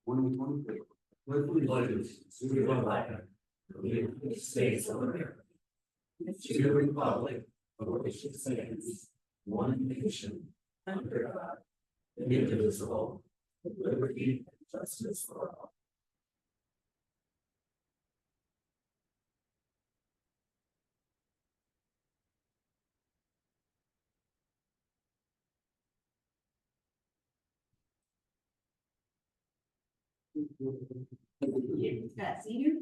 2024. Violates to the flag of the United States of America, to the republic for which it stands, one nation, under God, indivisible, with liberty and justice for all. Scott Senior.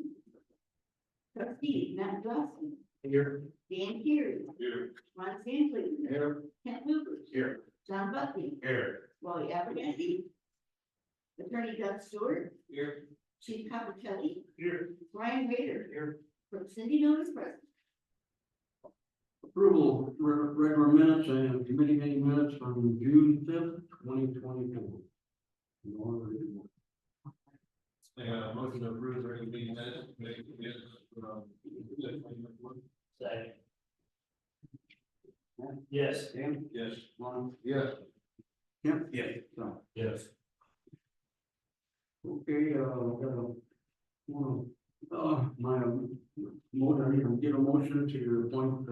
Trustee Matt Dawson. Here. Dan Carey. Here. Ron Stanley. Here. Kent Hoover. Here. John Buckley. Here. Wally Abernathy. Attorney Doug Stewart. Here. Chief Capitelli. Here. Ryan Rader. Here. From Cindy Notice present. Approval of regular minutes and committee meeting minutes from June 5th, 2024. Motion to approve the regular meeting minutes. Second. Yes. Dan? Yes. Ron? Yes. Kent? Yes. No. Yes. Okay, my motion, get a motion to appoint,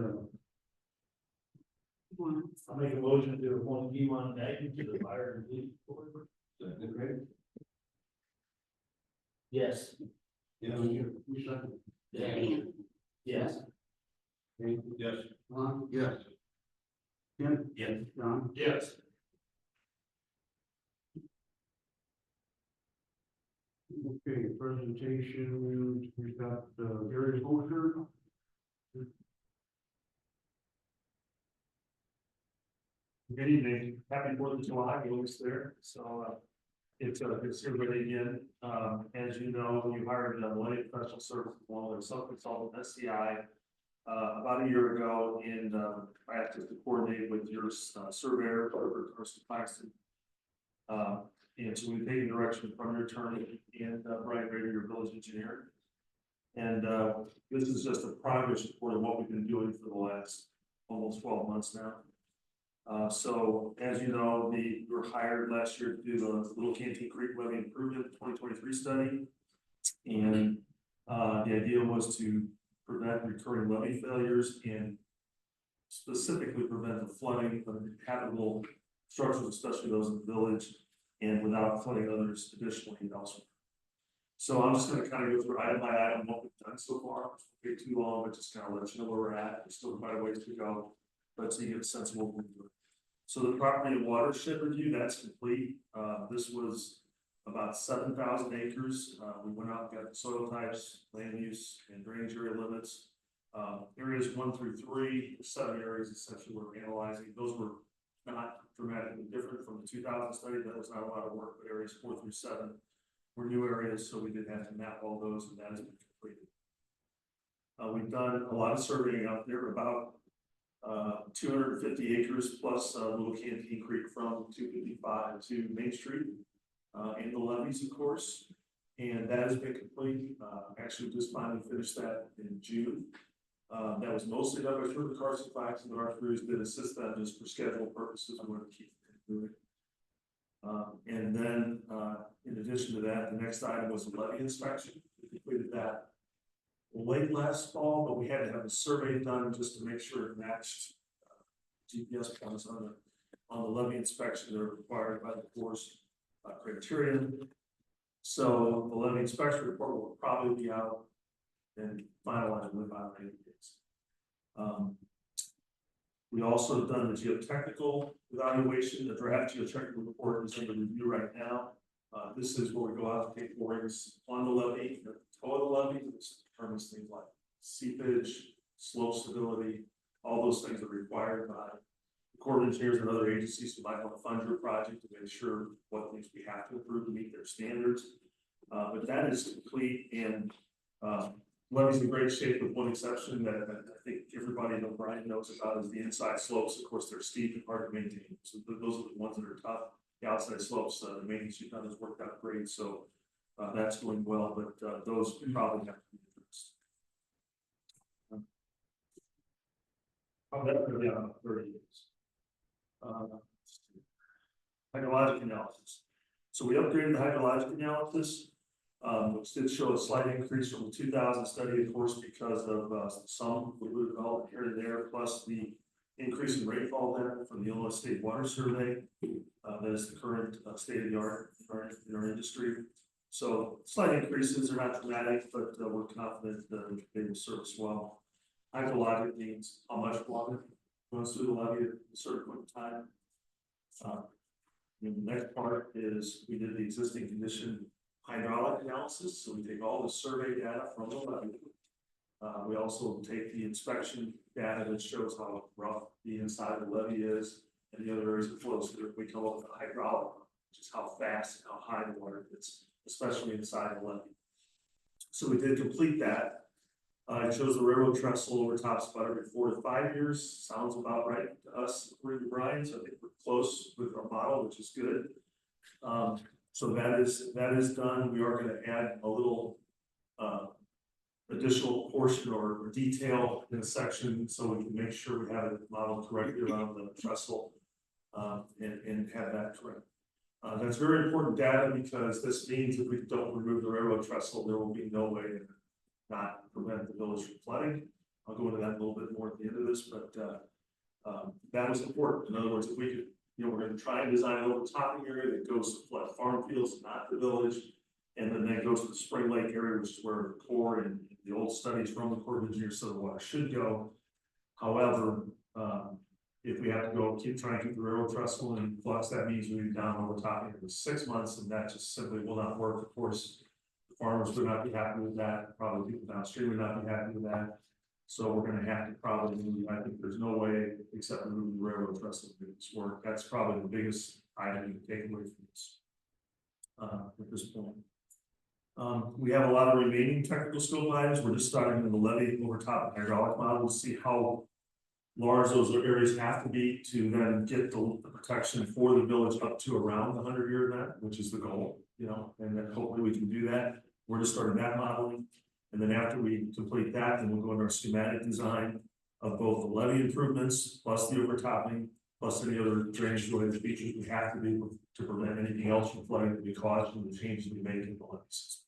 I'll make a motion to appoint Iwan Nagy to the fire and police board. okay? Yes. Yeah, you second. Dan. Yes. Okay. Yes. Ron? Yes. Kent? Yes. John? Yes. Okay, presentation, we've got Gary Holter. Good evening, happy 4th of July, we always there, so it's good to see everybody again. As you know, you hired a Violates professional services, one of their sub-consultant SCI about a year ago, and I asked us to coordinate with your surveyor or Paxton. And so we've taken direction from your attorney and Brian Rader, your village engineer. And this is just a progress report of what we've been doing for the last almost 12 months now. So as you know, we were hired last year to do the Little Canteen Creek Levee Improvement 2023 study. And the idea was to prevent recurring levee failures and specifically prevent the flooding of habitable structures, especially those in the village, and without flooding others additionally elsewhere. So I'm just going to kind of go through item by item what we've done so far. It won't take too long, but just kind of let you know where we're at. There's still quite a ways to go, but so you get a sense of what we're doing. So the property and watershed review, that's complete. This was about 7,000 acres. We went out and got the soil types, land use, and drainage area limits. Areas 1 through 3, 7 areas essentially we're analyzing. Those were not dramatically different from the 2000 study. That was not a lot of work, but areas 4 through 7 were new areas, so we didn't have to map all those, and that has been completed. We've done a lot of surveying out there, about 250 acres plus Little Canteen Creek from 255 to Main Street, and the levees, of course, and that has been complete. Actually, just finally finished that in June. That was mostly done by the Carson Claxton, but our crews did assist them just for schedule purposes. We want to keep moving. And then, in addition to that, the next item was the levee inspection. We completed that late last fall, but we had to have a survey done just to make sure it matched GPS points on the levee inspection that are required by the course criteria. So the levee inspection report will probably be out and finalized within about 80 days. We also have done the geotechnical evaluation. The draft geotechnical report is under review right now. This is where we go out to take borings on the levee, the toe of the levee, which determines things like seepage, slope stability, all those things are required by the Corps of Engineers and other agencies who might want to fund your project to make sure what things we have to improve to meet their standards. But that is complete, and levee's in great shape with one exception that I think everybody in O'Brien knows about is the inside slopes. Of course, they're steep and hard to maintain. So those are the ones that are tough. The outside slopes, the maintenance you've done has worked out great. So that's going well, but those probably have to be addressed. That's going to be on 30 days. Hydrologic analysis. So we upgraded the hydrologic analysis, which did show a slight increase from the 2000 study, of course, because of some fluid development here and there, plus the increase in rainfall data from the Illinois State Water Survey. That is the current state of the art in our industry. So slight increases are not dramatic, but we're confident that they will serve us well. Hydrologic means how much water goes through the levee at a certain point in time. And the next part is we did the existing condition hydraulic analysis. So we take all the survey data from the levee. We also take the inspection data that shows how rough the inside of the levee is and the other areas of flow. So we come up with a hydraulic, which is how fast and how high the water gets, especially inside the levee. So we did complete that. It shows the railroad trestle over top about every 4 to 5 years. Sounds about right to us, according to Brian. So I think we're close with our model, which is good. So that is done. We are going to add a little additional portion or detail in a section so we can make sure we have it modeled correctly around the trestle and have that correct. That's very important data because this means if we don't remove the railroad trestle, there will be no way to not prevent the village from flooding. I'll go into that a little bit more at the end of this, but that was important. In other words, if we could, we're going to try and design an overtopping area that goes to flood farm fields, not the village, and then that goes to the Spring Lake area, which is where the Corps and the old studies from the Corps of Engineers said the water should go. However, if we have to go try and keep the railroad trestle in flux, that means we need down overtopping for 6 months, and that just simply will not work. Of course, the farmers would not be happy with that. Probably people downstream would not be happy with that. So we're going to have to probably move. I think there's no way except remove the railroad trestle to make this work. That's probably the biggest item to take away from this at this point. We have a lot of remaining technical scope items. We're just starting in the levee over top hydraulic model to see how large those areas have to be to then get the protection for the village up to around the 100-year event, which is the goal, and then hopefully we can do that. We're just starting that modeling. And then after we complete that, then we'll go into our schematic design of both the levee improvements, plus the overtopping, plus any other drainage related features we have to do to prevent anything else from flooding to be caused from the changes we make in the levee system.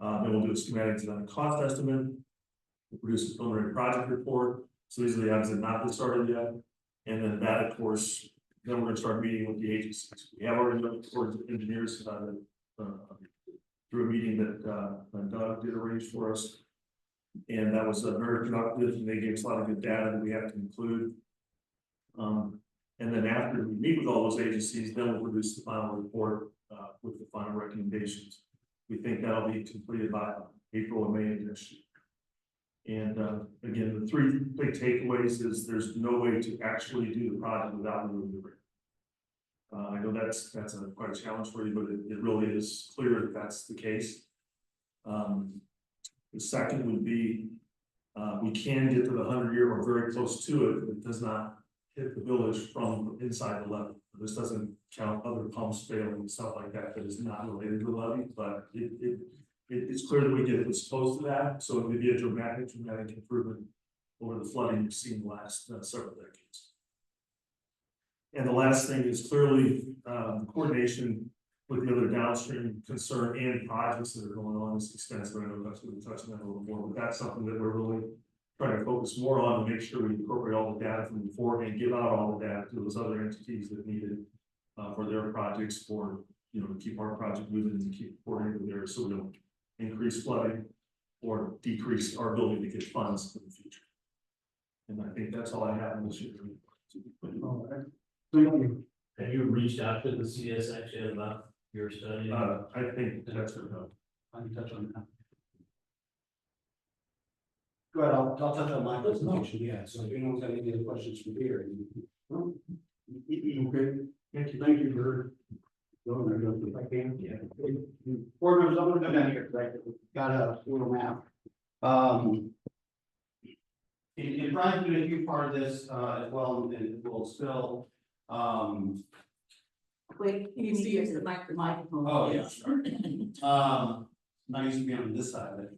Then we'll do a schematic design cost estimate. We'll produce a preliminary project report. So these are the items that have not been started yet. And then that, of course, then we're going to start meeting with the agencies. We have already done with engineers through a meeting that Doug did arrange for us. And that was very productive, and they gave us a lot of good data that we have to include. And then after we meet with all those agencies, then we'll produce the final report with the final recommendations. We think that'll be completed by April or May of next year. And again, the 3 big takeaways is there's no way to actually do the project without removing the rig. I know that's quite a challenge for you, but it really is clear that that's the case. The second would be we can get to the 100-year or very close to it, but it does not hit the village from inside the levee. This doesn't count other pumps failing and stuff like that that is not related to the levee, but it's clear that we get this close to that. So it would be a dramatic improvement over the flooding we've seen the last several decades. And the last thing is clearly coordination with the other downstream concern and projects that are going on is extensive. I know that's what we touched on that a little more, but that's something that we're really trying to focus more on to make sure we incorporate all the data from before and give out all the data to those other entities that need it for their projects, for to keep our project moving and keep coordinating there so we don't increase flooding or decrease our ability to get funds in the future. And I think that's all I have in this year. All right. Thank you. Have you reached out to the CSX yet about your study? I think that's enough. I can touch on that. Go ahead, I'll touch on my presentation, yeah, so if anyone's got any other questions from here. Okay, thank you for going there, if I can. Yeah. Board members, I'm gonna go down here, right, got a little map. And Brian's doing a huge part of this, as well, and we'll still, Wait, You need to use the microphone. oh, yeah, sure. I used to be on this side of it.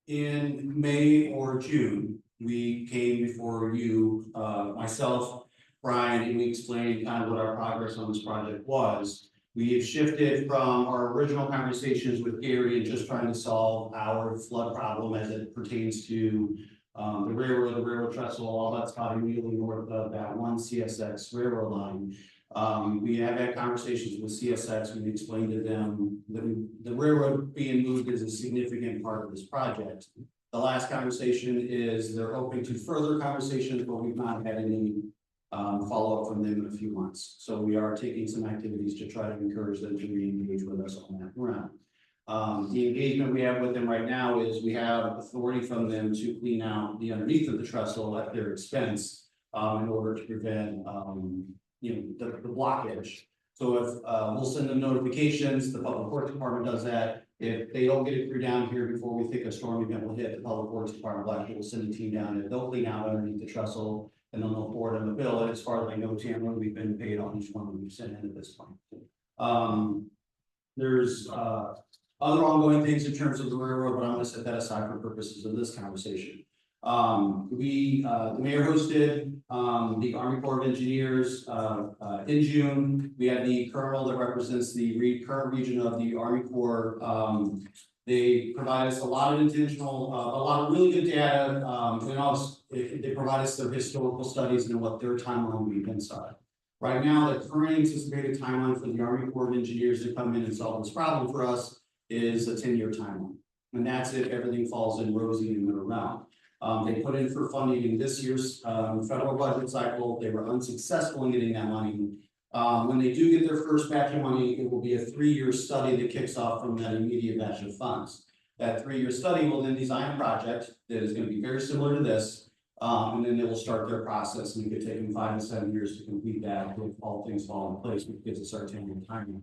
In May or June, we came before you, myself, Brian and we explained kind of what our progress on this project was. We have shifted from our original conversations with Gary and just trying to solve our flood problem as it pertains to the railroad trestle, all that's caught immediately north of that one CSX railroad line. We have had conversations with CSX. We've explained to them that the railroad being moved is a significant part of this project. The last conversation is they're open to further conversations, but we've not had any follow-up from them in a few months. So we are taking some activities to try to encourage them to re-engage with us on that ground. The engagement we have with them right now is we have authority from them to clean out the underneath of the trestle at their expense in order to prevent the blockage. So if we'll send them notifications, the Public Works Department does that. If they don't get it through down here before we think a storm event will hit, the Public Works Department will send a team down and they'll clean out underneath the trestle and then they'll forward them a bill. And as far as I know, Tamara, we've been paid on each one that we've sent in at this point. There's other ongoing things in terms of the railroad, but I'm going to set that aside for purposes of this conversation. The mayor hosted the Army Corps of Engineers in June. We had the colonel that represents the current region of the Army Corps. They provide us a lot of really good data. And also they provide us their historical studies and what their timeline we've inside. Right now, the current anticipated timeline for the Army Corps of Engineers to come in and solve this problem for us is a 10-year timeline. And that's if everything falls in rosy and they're around. They put in for funding in this year's federal budget cycle. They were unsuccessful in getting that money. When they do get their first batch of money, it will be a 3-year study that kicks off from that immediate batch of funds. That 3-year study will then design a project that is going to be very similar to this. And then they will start their process, and it could take them 5 to 7 years to complete that if all things fall in place, which gives us our 10-year timeline.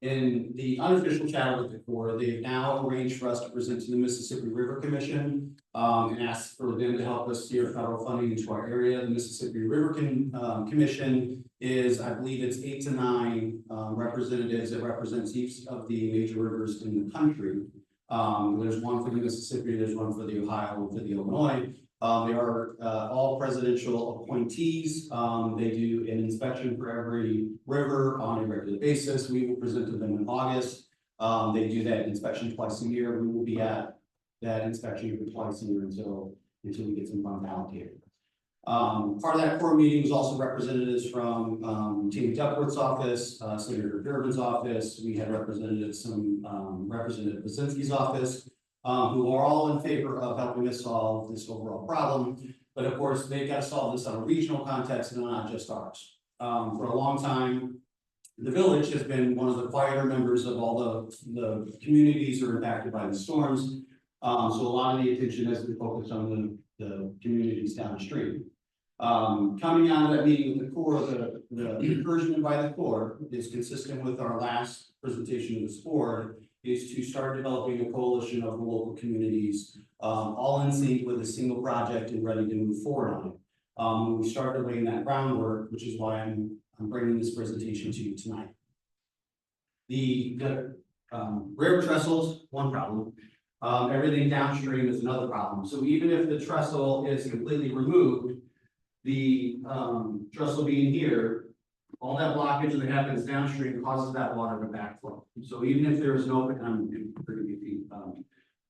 In the unofficial channel with the Corps, they've now arranged for us to present to the Mississippi River Commission and ask for them to help us steer federal funding into our area. The Mississippi River Commission is, I believe it's 8 to 9 representatives that represents each of the major rivers in the country. There's one for the Mississippi, there's one for the Ohio, and for the Illinois. They are all presidential appointees. They do an inspection for every river on a regular basis. We will present to them in August. They do that inspection twice a year. We will be at that inspection twice a year until we get some funds allocated. Part of that core meeting was also representatives from Tammy Duckworth's office, Senator Durbin's office. We had representatives from Representative Basinski's office, who are all in favor of helping us solve this overall problem. But of course, they've got to solve this on a regional context and not just ours. For a long time, the village has been one of the quieter members of all the communities that are impacted by the storms. So a lot of the attention has been focused on the communities downstream. Coming out of that meeting with the Corps, the encouragement by the Corps is consistent with our last presentation of this board, is to start developing a coalition of the local communities, all in sync with a single project and ready to move forward on it. We started laying that groundwork, which is why I'm bringing this presentation to you tonight. The railroad trestles, one problem. Everything downstream is another problem. So even if the trestle is completely removed, the trestle being here, all that blockage that happens downstream causes that water to backflow. So even if there is no,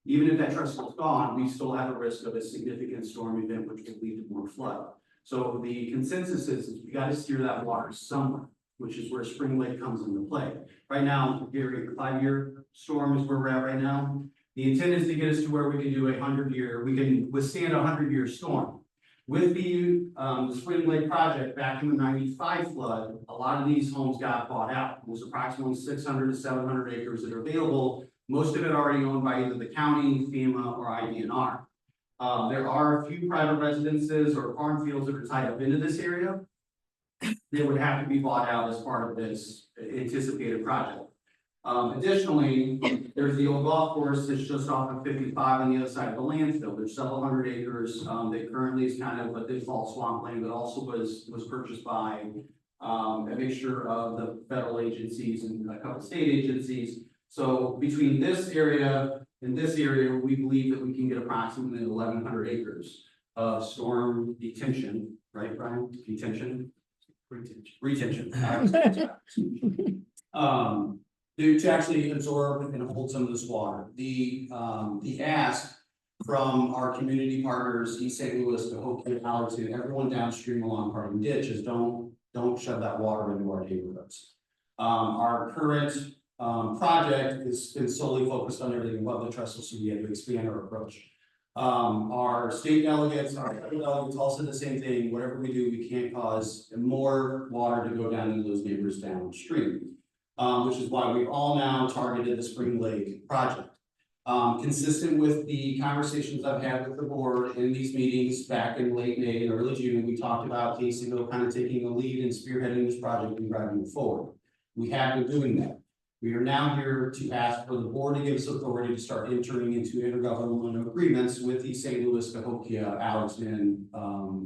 even if that trestle is gone, we still have a risk of a significant storm event, which could lead to more flood. So the consensus is we got to steer that water somewhere, which is where Spring Lake comes into play. Right now, Gary, 5-year storm is where we're at right now. The intent is to get us to where we can do we can withstand a 100-year storm. With the Spring Lake project back in the 95 flood, a lot of these homes got bought out. There's approximately 600 to 700 acres that are available, most of it already owned by either the county, FEMA, or IDNR. There are a few private residences or farm fields that are tied up into this area. They would have to be bought out as part of this anticipated project. Additionally, there's the old golf course that's just off of 55 on the other side of the landfill. There's several hundred acres that currently is kind of a default swampland, but also was purchased by a mixture of the federal agencies and a couple state agencies. So between this area and this area, we believe that we can get approximately 1,100 acres. storm detention, right, Brian? Detention? Retention. To actually absorb and hold some of this water. The ask from our community partners, East St. Louis, to Hope Valley, to everyone downstream along Harding Ditch is don't shove that water into our neighborhoods. Our current project is been solely focused on everything above the trestle, so we had to expand our approach. Our state delegates, our federal delegates all said the same thing. Whatever we do, we can't cause more water to go down into those neighbors downstream. Which is why we've all now targeted the Spring Lake project. Consistent with the conversations I've had with the board in these meetings back in late May and early June, we talked about Caseyville kind of taking the lead and spearheading this project and driving it forward. We have been doing that. We are now here to ask for the board to give us authority to start entering into intergovernmental agreements with the St. Louis, Cahokia, Allenton.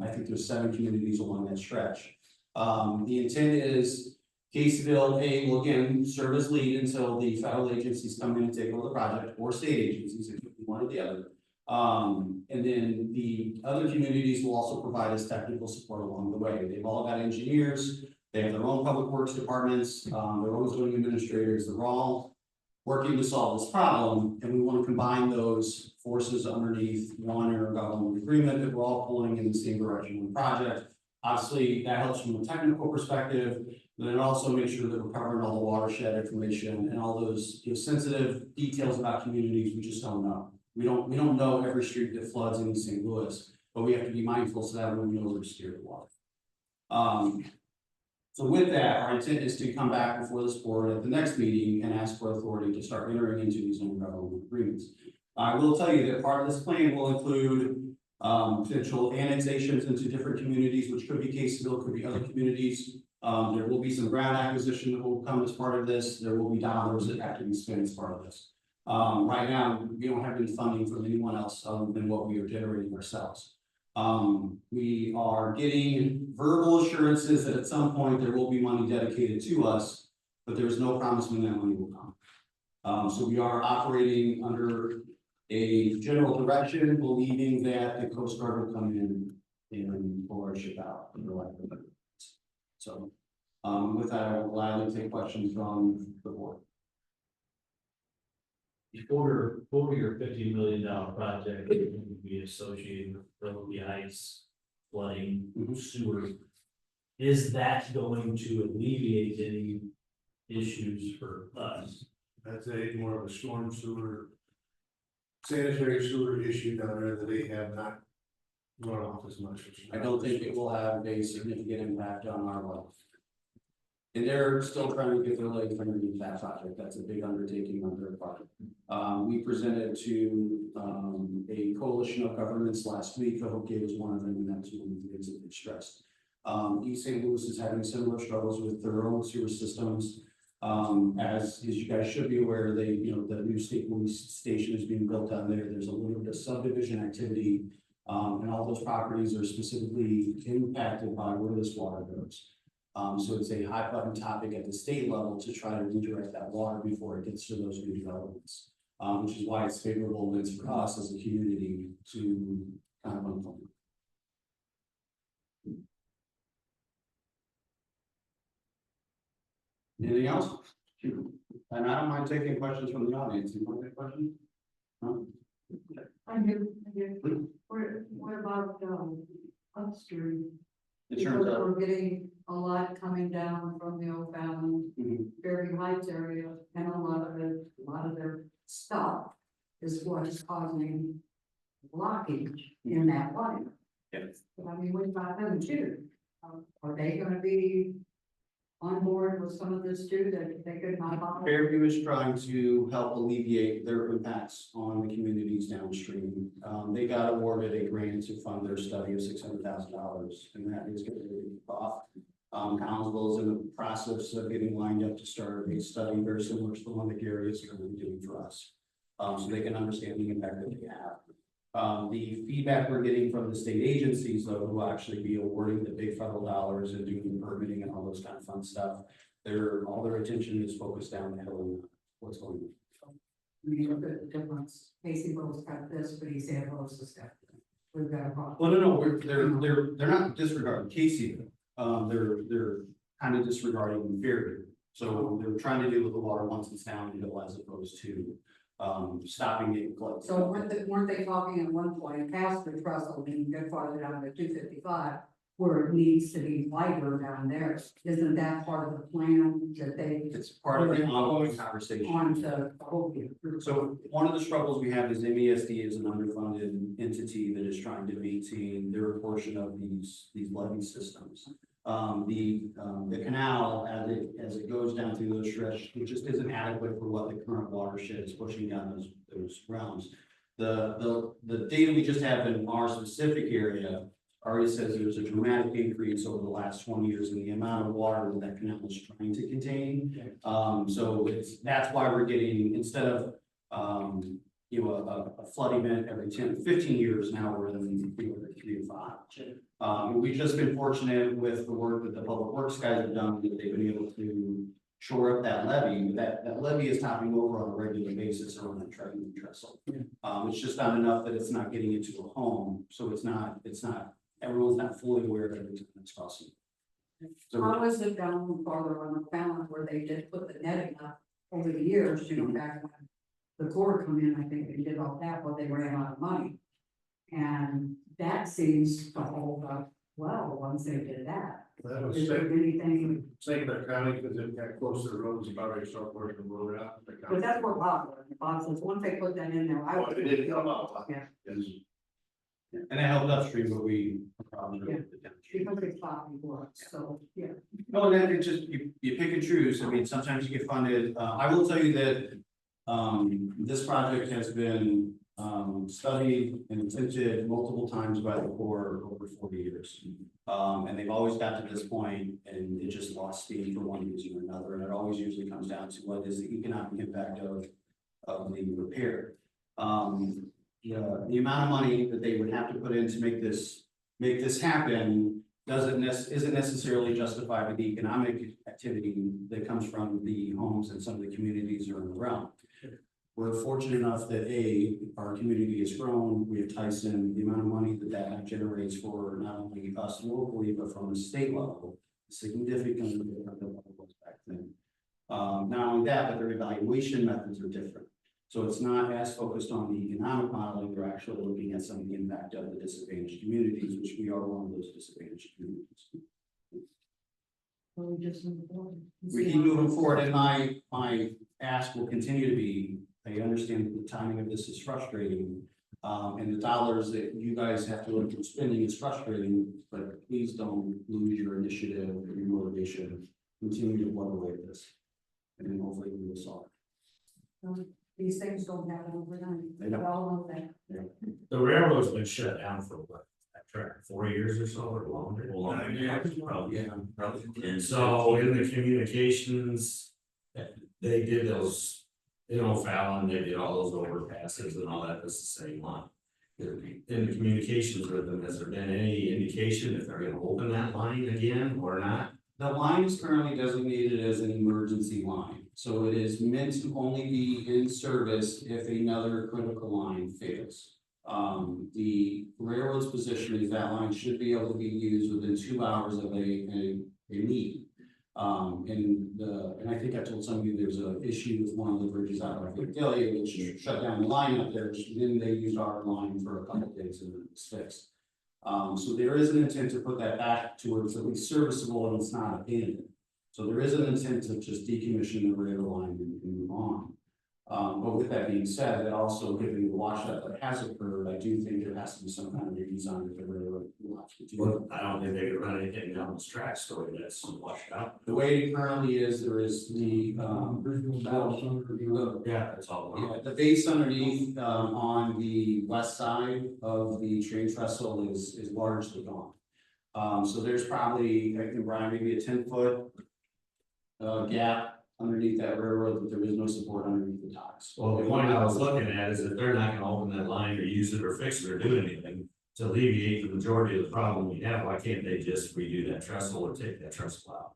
I think there's 7 communities along that stretch. The intent is Caseyville, will again serve as lead until the federal agencies come in and take over the project, or state agencies, it could be one or the other. And then the other communities will also provide us technical support along the way. They've all got engineers, they have their own public works departments, their own zoning administrators, they're all working to solve this problem, and we want to combine those forces underneath one intergovernmental agreement that we're all pulling in the same direction in the project. Obviously, that helps from a technical perspective. Then it also makes sure that we're covering all the watershed information and all those sensitive details about communities we just don't know. We don't know every street that floods in St. Louis, but we have to be mindful so that when we know where to steer the water. So with that, our intent is to come back before this board at the next meeting and ask for authority to start entering into these intergovernmental agreements. I will tell you that part of this plan will include potential annexations into different communities, which could be Caseyville, could be other communities. There will be some ground acquisition that will come as part of this. There will be dollars that have to be spent as part of this. Right now, we don't have any funding from anyone else other than what we are generating ourselves. We are getting verbal assurances that at some point there will be money dedicated to us, but there's no promise when that money will come. So we are operating under a general direction, believing that the Coast Guard will come in and pull our ship out. So, with that, I will gladly take questions from the board. Before your $50 million project, it would be associated with the ice, flooding, sewer. Is that going to alleviate any issues for us? That's more of a storm sewer, sanitary sewer issue down there that they have not run off as much. I don't think it will have a significant impact on our life. And they're still trying to get their legs underneath that project. That's a big undertaking on their part. We presented to a coalition of governments last week. Cahokia was one of them, and that's one of the things that they stressed. East St. Louis is having similar struggles with their own sewer systems. As you guys should be aware, the new state police station is being built down there. There's a little bit of subdivision activity, and all those properties are specifically impacted by where this water goes. So it's a hot button topic at the state level to try to redirect that water before it gets to those new developments, which is why it's favorable wins for us as a community to kind of unfold. Anything else? And I don't mind taking questions from the audience. You want to take questions? No? I do. What about, upstream? In terms Because of, we're getting a lot coming down from the Oak Island, Fairview Heights area, and a lot of their stuff is what is causing blockage in that line. Yes. But I mean, what about them too? Are they gonna be on board with some of this too, that they could not? Fairview is trying to help alleviate their impacts on the communities downstream. They got awarded a grant to fund their study of $600,000, and that is going to be off. Townsville is in the process of getting lined up to start a study very similar to the one that Gary is currently doing for us, so they can understand the impact that they have. The feedback we're getting from the state agencies, though, who will actually be awarding the big federal dollars and doing the permitting and all those kind of fun stuff, all their attention is focused down the hill on what's going on. I mean, look at the difference. Caseyville's got this, but East St. Louis has got we've got a problem. Well, no, they're not disregarding Caseyville, they're kind of disregarding Fairview. So they're trying to deal with the water once it's downhill as opposed to, stopping it. So weren't they talking at one point past the trestle, and you get farther down to 255, where it needs to be wider down there? Isn't that part of the plan that they It's part of the ongoing conversation. want to hold you? So one of the struggles we have is MESD is an underfunded entity that is trying to maintain their portion of these levee systems. The canal, as it goes down through those stretch, it just isn't adequate for what the current watershed is pushing down those realms. The data we just have in our specific area already says there's a dramatic increase over the last 20 years in the amount of water that canal is trying to contain. So that's why we're getting, instead of, a flood event every 10, 15 years, now we're in every 3 to 5. We've just been fortunate with the work that the public works guys have done, that they've been able to shore up that levee. That levee is topping over on a regular basis around that trestle. It's just not enough that it's not getting into a home, so it's not, everyone's not fully aware of every time it's crossing. So How is it down farther on the balance where they did put the netting up over the years, back when the Corps come in, I think they did all that, but they ran out of money. And that seems to hold up well once they did that. That was Is there anything, St. Clair County, because it got close to the roads, about ready to start working the road out. but that's what Bob says, once they put that in there, I Oh, would. it didn't come out. Yeah. Yes. and it helped upstream, but we probably. Because it's stopping for us, so, yeah. No, and then it just, you pick and choose. I mean, sometimes you get funded. I will tell you that, this project has been, studied and attempted multiple times by the Corps over 40 years. And they've always got to this point and it just lost steam for one reason or another. And it always usually comes down to what is the economic impact of the repair. The amount of money that they would have to put in to make this happen isn't necessarily justified by the economic activity that comes from the homes and some of the communities around the realm. We're fortunate enough that our community has grown. We have Tyson, the amount of money that generates for not only us locally, but from the state level, significantly different than what it was back then. Not only that, but their evaluation methods are different. So it's not as focused on the economic modeling, we're actually looking at some of the impact of the disadvantaged communities, which we are one of those disadvantaged communities. We just move forward. We keep moving forward, and my ask will continue to be, I understand that the timing of this is frustrating, and the dollars that you guys have to look at spending is frustrating, but please don't lose your initiative or your motivation. Continue to plug away at this, and then hopefully we will solve it. These things don't happen overnight. They don't. We all know that. The railroad's been shut down for what, that track, 4 years or so, or longer? Probably. Probably. So in the communications, they did those, Fallon, they did all those overpasses and all that, that's the same one. In the communications with them, has there been any indication if they're gonna open that line again or not? The line is currently designated as an emergency line, so it is meant to only be in service if another critical line fails. The railroad's position is that line should be able to be used within 2 hours of a need. And I think I told some of you there's an issue with one of the bridges out of Violates, which shut down the line up there, then they used our line for a couple of days and it was fixed. So there is an intent to put that back to where it's at least serviceable and it's not abandoned. So there is an intent to just decommission the rail line and move on. But with that being said, that also given the washout that has occurred, I do think there has to be some kind of redesign of the railroad. Well, I don't think they could run anything down those tracks, so that's washed out. The way it currently is, there is the, Yeah, that's all. yeah, the base underneath, on the west side of the train trestle is largely gone. So there's probably, I think, Brian, maybe a 10-foot gap underneath that railroad, that there is no support underneath the ties. Well, the point I was looking at is that they're not gonna open that line or use it or fix it or do anything to alleviate the majority of the problem we have. Why can't they just redo that trestle or take that trestle out?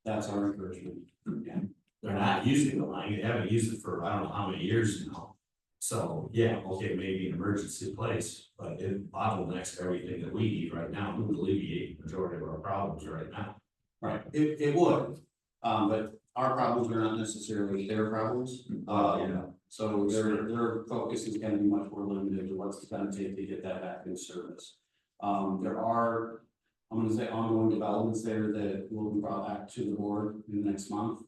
That's our encouragement. Yeah. They're not using the line, they haven't used it for I don't know how many years now. So, yeah, okay, maybe an emergency place, but it bottlenecks everything that we need right now to alleviate the majority of our problems right now. Right, it would, but our problems are not necessarily their problems. Yeah. So their focus is gonna be much more limited to what's it gonna take to get that back in service. There are, I'm gonna say, ongoing developments there that will be brought back to the board in the next month.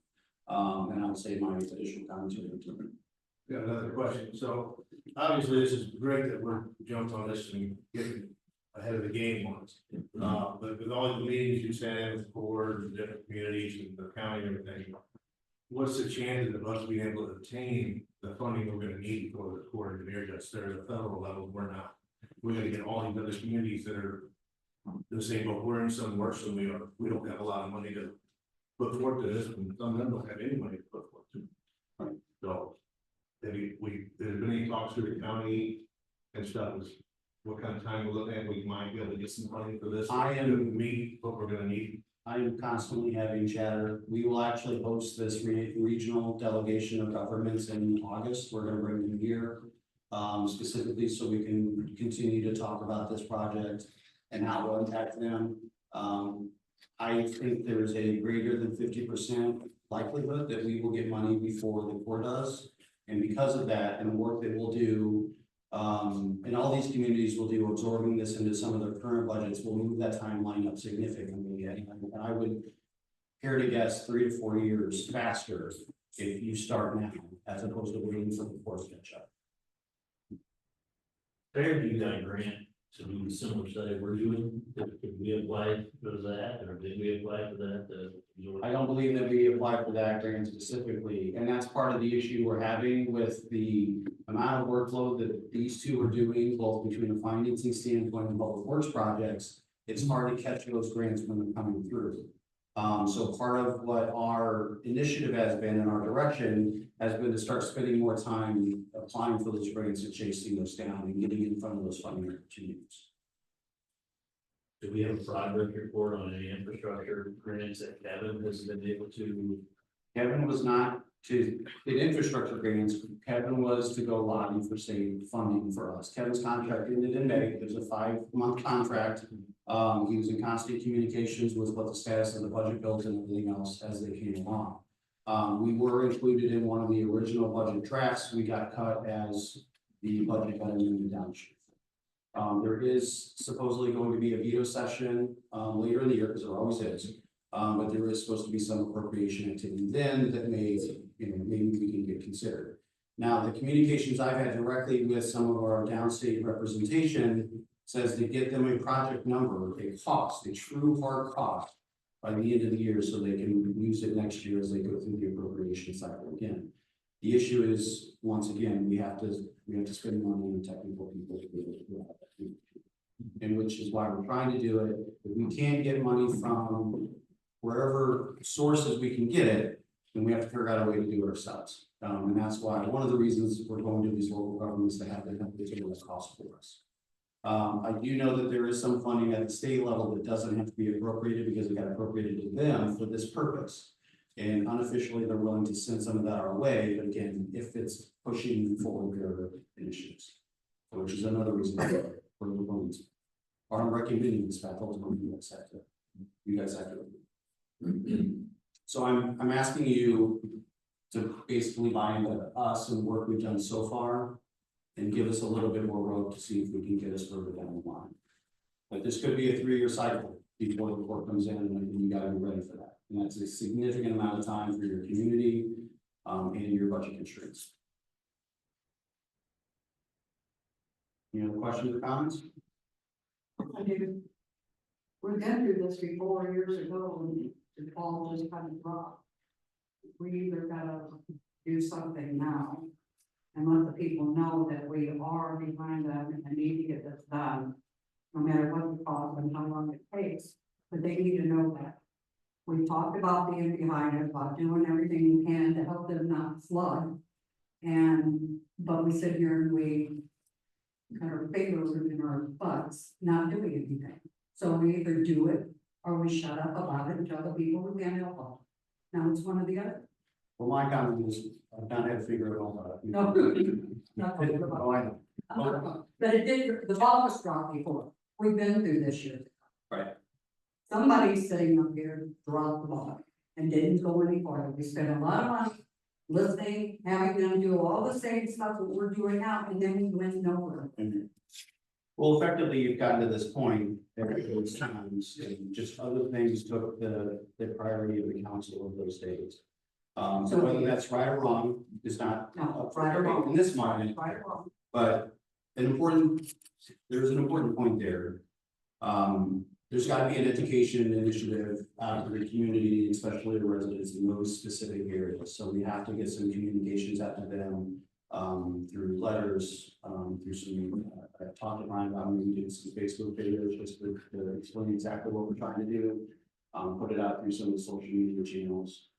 And I'll say my additional commentary. Got another question, so obviously this is great that we're jumped on this and getting ahead of the game on it. But with all the meetings you sat in with the board and different communities and the county and everything. What's the chances of us being able to obtain the funding we're gonna need for the Corps of Engineers that's there at the federal level, we're not. We're gonna get all these other communities that are the same, but we're in some worse than we are, we don't have a lot of money to put forth to this, and some of them don't have any money to put forth to. Right. So. There's been any talks to the county and stuff, is what kind of time we're looking at, we might be able to get some money for this. I am- To meet what we're gonna need. I am constantly having chatter. We will actually host this regional delegation of governments in August. We're gonna bring them here. Specifically so we can continue to talk about this project and how it will impact them. I think there's a greater than 50% likelihood that we will get money before the Corps does. And because of that, and the work that we'll do, and all these communities will do, absorbing this into some of their current budgets, will move that timeline up significantly. And I would care to guess 3 to 4 years faster if you start now, as opposed to waiting for the Corps to catch up. Fairview got a grant to do the similar study we're doing, did we apply for that, or did we apply for that? I don't believe that we applied for that grant specifically, and that's part of the issue we're having with the amount of workload that these two are doing, both between a financing standpoint and public works projects. It's hard to catch those grants when they're coming through. So part of what our initiative has been in our direction has been to start spending more time applying for those grants and chasing those down and getting in front of those funding opportunities. Do we have a progress report on any infrastructure grants that Kevin has been able to? Kevin was not to get infrastructure grants. Kevin was to go lobby for state funding for us. Kevin's contract ended in May. There's a 5-month contract. He was in constant communications with what the status of the budget bills and everything else as they came along. We were included in one of the original budget drafts. We got cut as the budget got amended downstream. There is supposedly going to be a veto session later in the year, because there always is. But there is supposed to be some appropriation activity then that may, maybe we can get considered. Now, the communications I've had directly with some of our downstate representation says to get them a project number, a cost, a true hard cost by the end of the year, so they can use it next year as they go through the appropriation cycle again. The issue is, once again, we have to spend money on technical people to be able to do that. And which is why we're trying to do it. If we can't get money from wherever sources we can get it, then we have to figure out a way to do it ourselves. And that's why one of the reasons we're going to these local governments to have them help to take this cost for us. I do know that there is some funding at the state level that doesn't have to be appropriated because it got appropriated to them for this purpose. And unofficially, they're willing to send some of that our way, but again, if it's pushing forward their initiatives, which is another reason for the ones. Or I'm recommending this fact, ultimately, you guys have to. So I'm asking you to basically buy into us and the work we've done so far, and give us a little bit more rope to see if we can get us further down the line. But this could be a 3-year cycle before the court comes in, and you gotta be ready for that. And that's a significant amount of time for your community, and your budget constraints. Any other questions or comments? I do. We've been through this before years ago, and the ball just kind of dropped. We either gotta do something now and let the people know that we are behind them and need to get this done, no matter what the cost and how long it takes, but they need to know that. We talked about being behind it, about doing everything we can to help them not flood. But we sit here and we kind of fingers in our butts, not doing anything. So we either do it or we shut up about it and tell the people we can't help them. Now it's one or the other. Well, my comment is, I've not had to figure it all out. No. Not talking about- Oh, I know. But it did, the ball was dropped before, we've been through this year. Right. Somebody's sitting up here dropped the ball and didn't go any farther, we spent a lot of money. Listening, having them do all the same stuff that we're doing now, and then we went nowhere. Well, effectively, you've gotten to this point every those times, and just other things took the priority of the council of those days. So whether that's right or wrong is not No, up for right or debate wrong. in this moment, Right or wrong. but there's an important point there. There's gotta be an education initiative out to the community, especially the residents in those specific areas. So we have to get some communications out to them, through letters, through some, I've talked to Brian about, we did some Facebook videos just to explain exactly what we're trying to do. Put it out through some of the social media channels,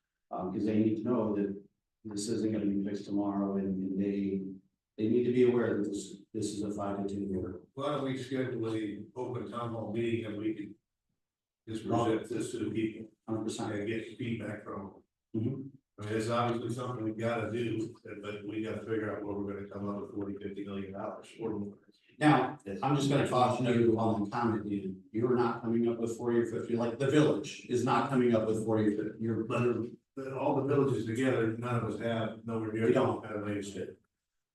because they need to know that this isn't gonna be fixed tomorrow, and they need to be aware that this is a 5 to 10 year. Why don't we schedule a open town hall meeting and we can just present this to the people 100%. and get feedback from them. Mhm. I mean, it's obviously something we've gotta do, but we gotta figure out where we're gonna come up with $40–50 million or more. Now, I'm just gonna caution you on the comment, you're not coming up with 40 or 50, like the village is not coming up with 40 or 50, you're literally. But all the villages together, none of us have nowhere near. We don't. Have leadership.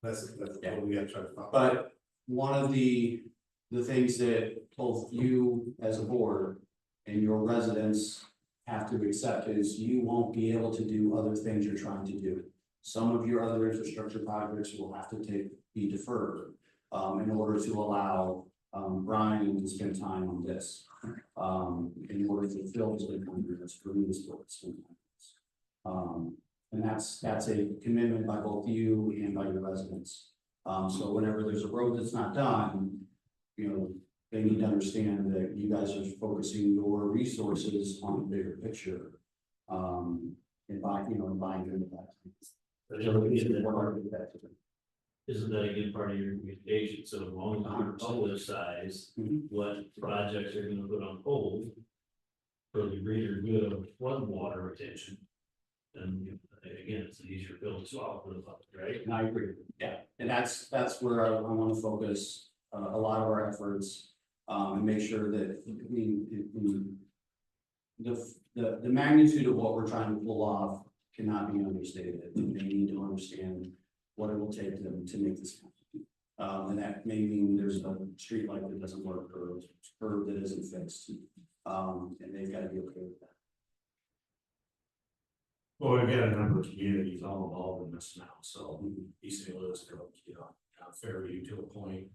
That's Yeah. what we gotta try to find. But one of the things that both you as a board and your residents have to accept is you won't be able to do other things you're trying to do. Some of your other infrastructure projects will have to be deferred, in order to allow, Brian to spend time on this. In order to fulfill his requirements for these boards. And that's a commitment by both you and by your residents. So whenever there's a road that's not done, they need to understand that you guys are focusing your resources on the bigger picture. And buying into that. Isn't that a good part of your communication? So as long as you publicize what projects are gonna put on hold for the greater good of flood water retention, then again, it's an easier pill to swallow for the public, right? And I agree, yeah, and that's where I want to focus a lot of our efforts, and make sure that the magnitude of what we're trying to pull off cannot be understated. They need to understand what it will take them to make this happen. And that may mean there's a street light that doesn't work or a curb that isn't fixed. And they've got to be okay with that. Well, we've got a number of communities all involved in this now, so East St. Louis goes, Fairview to a point,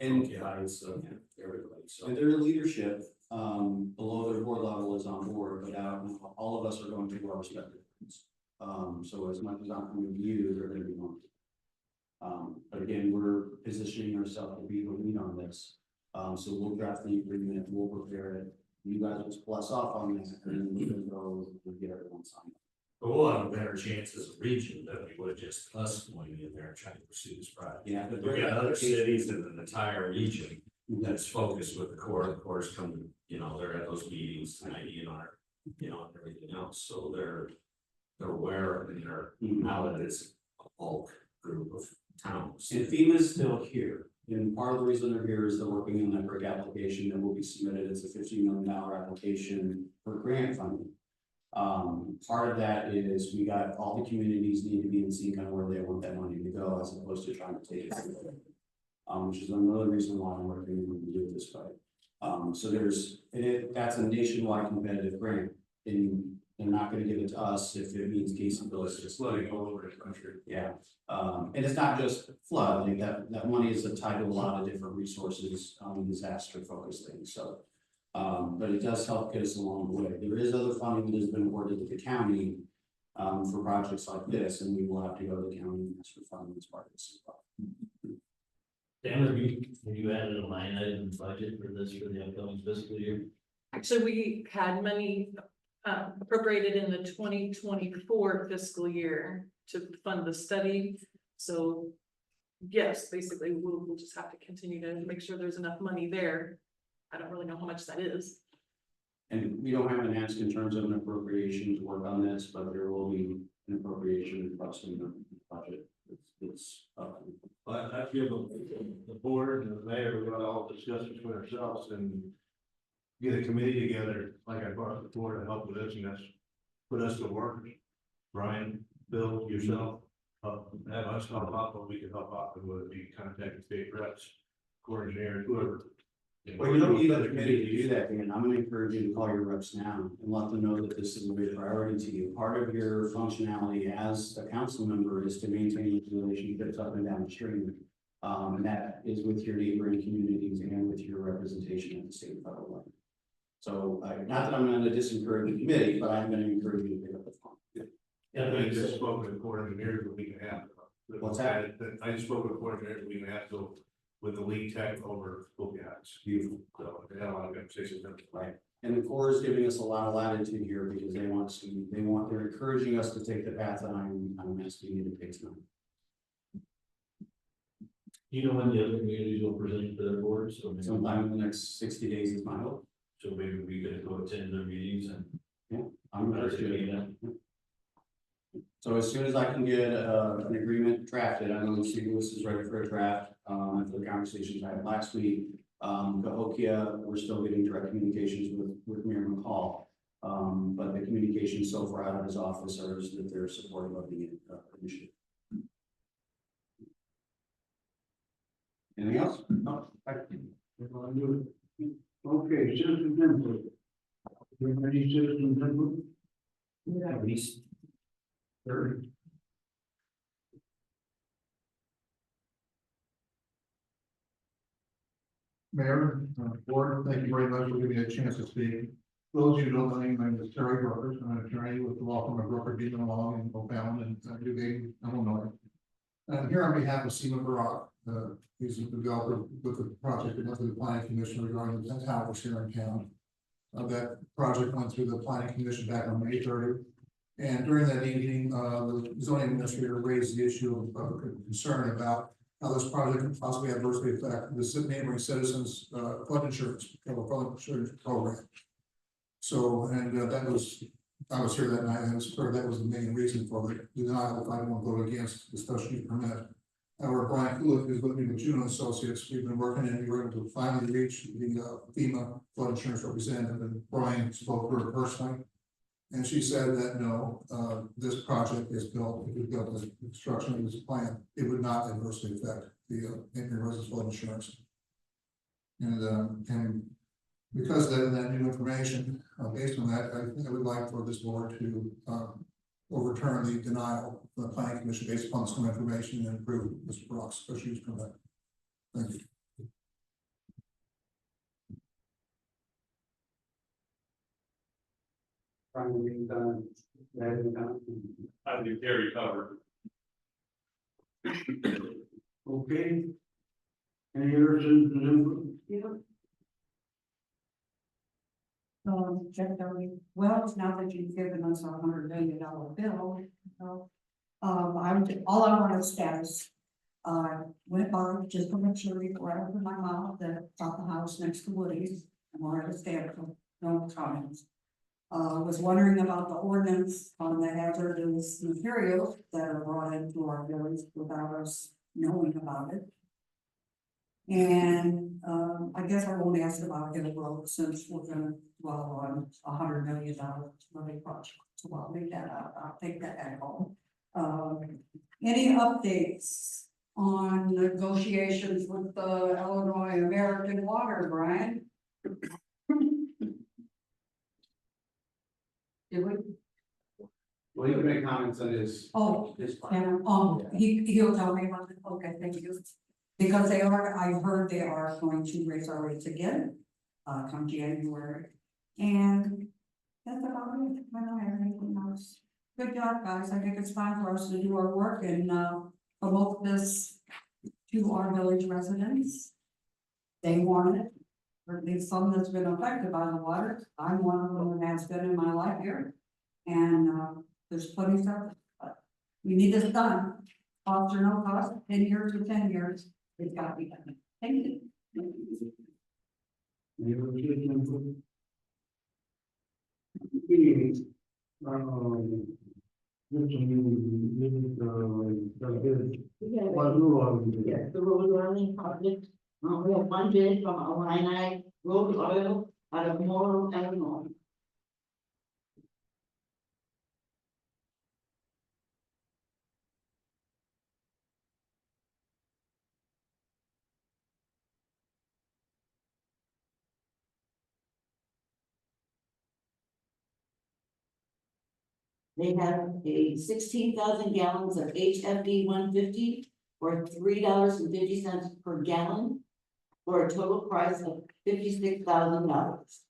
And Heights, everybody, so. And their leadership, below their board level is on board, but all of us are going through our respective things. So as much as I'm coming to you, they're gonna be going to. But again, we're positioning ourselves to be the lead on this. So we'll draft the agreement, we'll prepare it. You guys will bless off on this, and then we can go, we'll get everyone signed. But we'll have a better chance as a region than we would just us going in there and trying to pursue this project. Yeah, but We've got other cities in an entire region that's focused with the core, of course, come, they're at those meetings tonight, and everything else, so they're aware and they're now that it's a bulk group of towns. And FEMA's still here, and part of the reason they're here is they're working on that brick application that will be submitted. It's a $15 million application for grant funding. Part of that is we got all the communities need to be in sync on where they want that money to go, as opposed to trying to take it. Which is another reason why I'm working to do it this way. So that's a nationwide competitive grant, and they're not gonna give it to us if it means Caseyville is just Flooding all over the country. yeah. And it's not just flood, like that money is tied to a lot of different resources, disaster focused things, so. But it does help get us along the way. There is other funding that has been awarded to the county, for projects like this, and we will have to go to the county and ask for funding as part of this as well. Dan, have you added a line item in budget for this for the upcoming fiscal year? Actually, we had money appropriated in the 2024 fiscal year to fund the study. So yes, basically, we'll just have to continue to make sure there's enough money there. I don't really know how much that is. And we don't have an ask in terms of an appropriation to work on this, but there will be an appropriation request in the budget. It's But I feel the board and the mayor, we ought to all discuss between ourselves and get a committee together, like I brought up before, to help with this, and that's put us to work. Brian, Bill, yourself, have us help out, but we can help out, and whether it be contact state reps, core engineers, whoever. Well, you don't need a committee to do that, Dan. I'm gonna encourage you to call your reps now and let them know that this is a big priority to you. Part of your functionality as a council member is to maintain these relationships up and down the stream. And that is with your neighboring communities and with your representation at the state and federal level. So, not that I'm gonna disencourage the committee, but I'm gonna encourage you to pick up the phone. Yeah, I just spoke with the core engineers a week and a half ago. What's that? I just spoke with the core engineers a week and a half ago with the lead tech over It's beautiful. So they had a lot of conversations. Right. And the Corps is giving us a lot of latitude here because they're encouraging us to take the path that I'm asking you to take tonight. You know when the other communities will present to their boards, so maybe, Sometime in the next 60 days is my hope. so maybe we could go attend their meetings and. I'm gonna participate in do that. So as soon as I can get an agreement drafted, I know St. Louis is ready for a draft, after the conversations I had last week. Cahokia, we're still getting direct communications with Mayor McCall. But the communications so far out of his office are that they're supportive of the initiative. Anything else? No. Okay, citizens input. Do you have any citizens input? Yeah, at least. Third. Mayor, board, thank you very much for giving me a chance to speak. Those of you who don't know me, my name is Terry Brokers. I'm an attorney with the law firm of Broker Beacon Law in O'Fallon and New Haven, Illinois. And here on behalf of Seaman Barak, he's the developer with the project that went through the planning commission regarding the towers here in town. That project went through the planning commission back on May 30. And during that evening, the zoning administrator raised the issue of concern about how this project could possibly adversely affect the neighboring citizens' flood insurance program. So, and I was here that night, and that was the main reason for the denial. I won't vote against the special use permit. However, Brian Kulik is looking with Juno Associates. We've been working and we were able to finally reach the FEMA flood insurance representative, and Brian spoke to her personally. And she said that no, this project is built, if we built this construction of this plan, it would not adversely affect the neighboring residents' flood insurance. And because of that new information, based on that, I would like for this board to overturn the denial of the planning commission based upon some information and approve Mr. Brock's special use permit. Thank you. I think Gary covered. Okay. Any other citizens input? Jeff, well, now that you've given us $100 million bill, all I want is status. Went by just to make sure before I opened my mouth that bought the house next to Woody's, and wanted to stay at no comments. Was wondering about the ordinance on the hazardous materials that are brought into our village without us knowing about it. And I guess I won't ask about Hill Road since we're gonna dwell on $100 million money project. So I'll leave that out. I'll take that at home. Any updates on negotiations with the Illinois American Water, Brian? Did we? Well, you can make comments on his. Oh, his part. and he'll tell me about it. Okay, thank you. Because I heard they are going to raise our rates again, come January. And that's about it. I don't have anything else. Good job, guys. I think it's time for us to do our work and promote this to our village residents. They want it, or at least some that's been affected by the water. I'm one of them that has been in my life here. And there's plenty of stuff, but we need this done. Cost or no cost, 10 years or 10 years, it's got to be done. Thank you. Any other citizens input? Yes, the road running project, we have one bid from Illini Road Oil out of Morrow, Illinois. They have a 16,000 gallons of HFD 150 for $3.50 per gallon, for a total price of $56,000.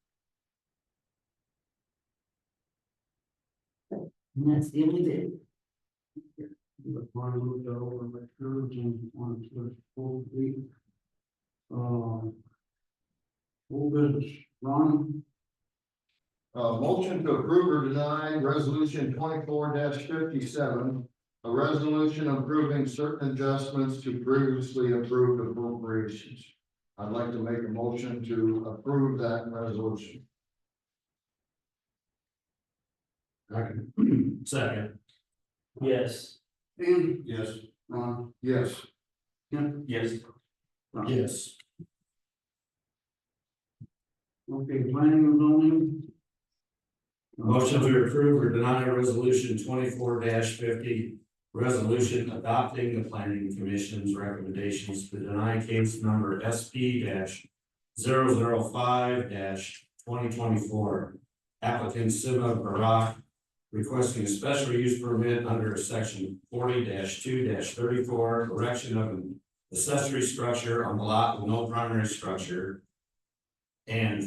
And that's the only bid. Full business, Ron? Motion to approve or deny resolution 24-57, a resolution approving certain adjustments to previously approved appropriations. I'd like to make a motion to approve that resolution. Second. Yes. Dan? Yes. Ron? Yes. Kim? Yes. Ron? Yes. Okay, planning and zoning? Motion to approve or deny resolution 24-50. Resolution adopting the planning commission's recommendations to deny case number SP 005 2024. Applicant Siva Barak requesting a special use permit under section 40-2-34, erection of an accessory structure on the lot with no primary structure. And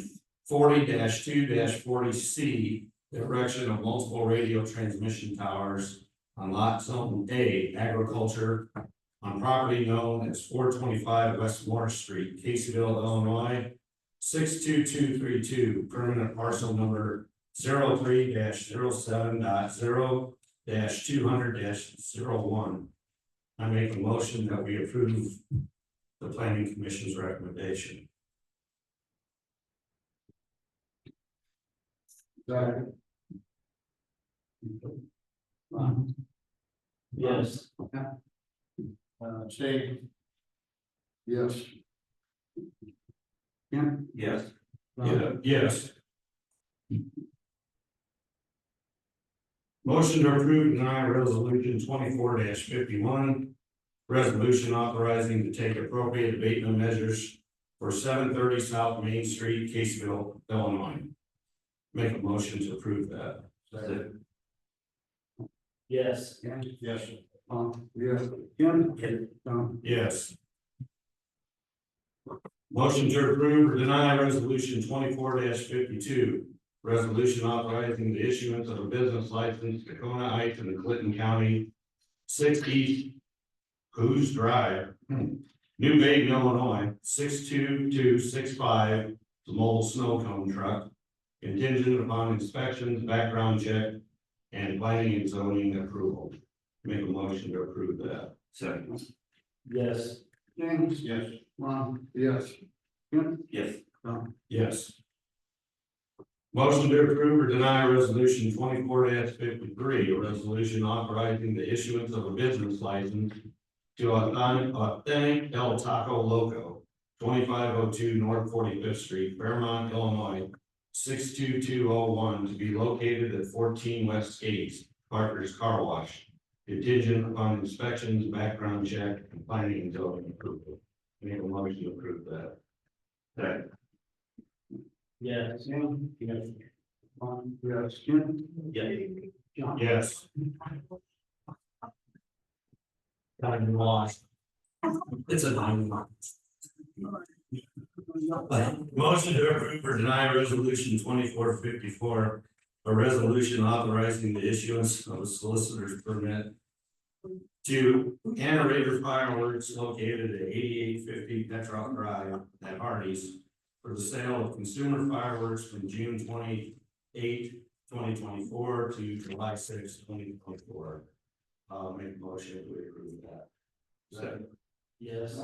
40-2-40C, the erection of multiple radio transmission towers on lot zone A, agriculture, on property known as 425 West Moore Street, Caseyville, Illinois, 62232, permanent parcel number 03-07.0-200-01. I make a motion that we approve the planning commission's recommendation. Second. Yes. Stay. Yes. Kim? Yes. Yes. Motion to approve and deny resolution 24-51. Resolution authorizing to take appropriate abatement measures for 730 South Main Street, Caseyville, Illinois. Make a motion to approve that. Yes. Yes. Yes. Kim? Yes. Motion to approve or deny resolution 24-52. Resolution authorizing the issuance of a business license to Tacoma Heights in Clinton County, 6 East Coos Drive, New Baden, Illinois, 62265, the mobile snow cone truck, contingent upon inspections, background check, and planning and zoning approval. Make a motion to approve that. Second. Yes. James? Yes. Ron? Yes. Kim? Yes. Yes. Motion to approve or deny resolution 24-53, a resolution authorizing the issuance of a business license to Authentic El Taco Loco, 2502 North 45th Street, Fairmont, Illinois, 62201, to be located at 14 West Gates, Parker's Car Wash, contingent upon inspections, background check, and planning and zoning approval. Make a motion to approve that. Second. Yes. Sam? Yes. Ron? Yes. Kim? Yeah. John? Yes. Time lost. It's a nine. Motion to approve or deny resolution 24-54, a resolution authorizing the issuance of a solicitor's permit to Generator Fireworks located at 8850 Petroff Drive at Hardee's for the sale of consumer fireworks from June 28, 2024 to July 6, 2024. I'll make a motion to approve that. Second. Yes.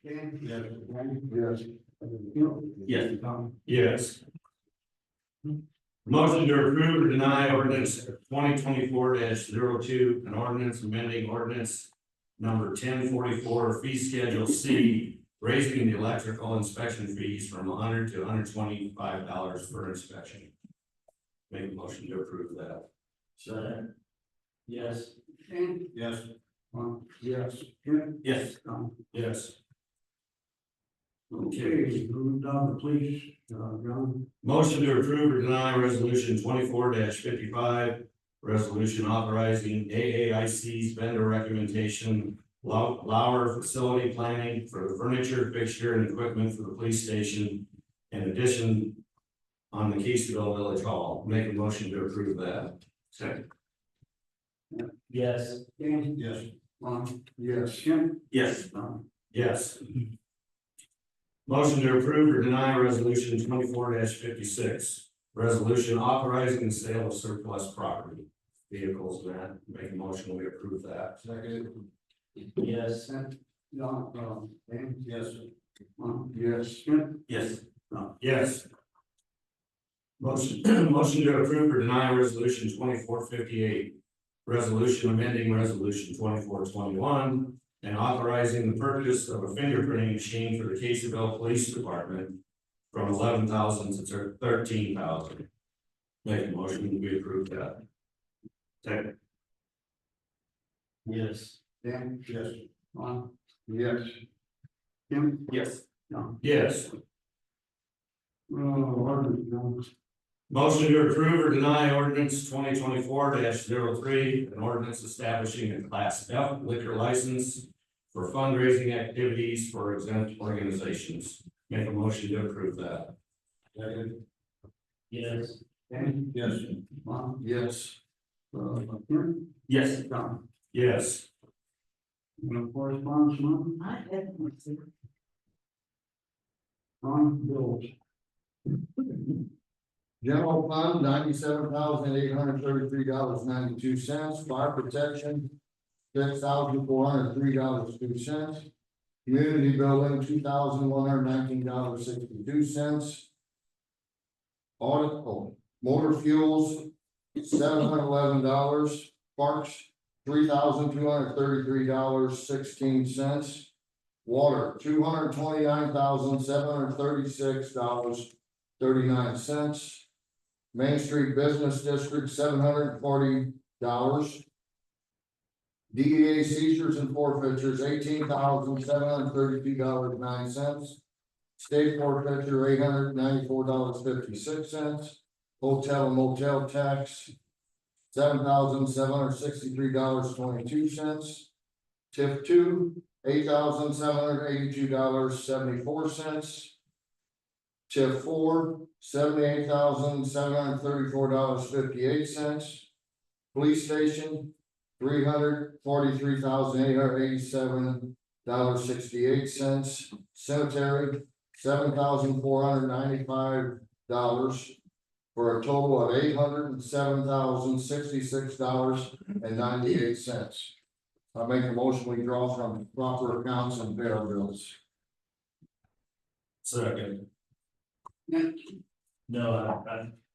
Dan? Yes. Yes. Yes. Yes. Motion to approve or deny ordinance 2024-02, an ordinance amending ordinance number 1044, fee schedule C, raising the electrical inspection fees from $100 to $125 per inspection. Make a motion to approve that. Second. Yes. Dan, Yes. Yes. Jim, Yes. Tom. Yes. Okay, moving down to police, John. Motion to approve or deny resolution 24-55, resolution authorizing AAIC's vendor recommendation, Lauer facility planning for the furniture, fixture, and equipment for the police station, in addition on the Caseyville Village Hall. Make a motion to approve that. Second. Yes. Dan, Yes. Tom. Yes. Jim, Yes. Tom. Yes. Motion to approve or deny resolution 24-56, resolution authorizing the sale of surplus property, vehicles, man. Make a motion, we approve that. Second. Yes. John, Dan, Yes. Tom. Yes. Jim, Yes. Yes. Motion to approve or deny resolution 24-58, resolution amending resolution 24-21, and authorizing the purchase of a fingerprinting machine for the Caseyville Police Department from $11,000 to $13,000. Make a motion, we approve that. Second. Yes. Dan, Yes. Tom. Yes. Jim, Yes. Tom. Yes. Ordinance, John. Motion to approve or deny ordinance 2024-03, an ordinance establishing a class F liquor license for fundraising activities for exempt organizations. Make a motion to approve that. Second. Yes. Dan, Yes. Tom. Yes. Jim, Yes. Tom. Yes. Correspondence, John. I had one, too. Tom, bills. General fund, $97,833.92, fire protection, $6,403.02. Community building, $2,119.62. Audit, motor fuels, $711, parks, $3,233.16. Water, $229,736.39. Main Street Business District, $740. DEA seizures and forfeitures, $18,732.09. State forfeiture, $894.56. Hotel and motel tax, $7,763.22. TIF two, $8,782.74. TIF four, $78,734.58. Police station, $343,887.68. Cemetery, $7,495 for a total of $807,066.98. I make a motion, we draw from proper accounts and pay our bills. Second. No,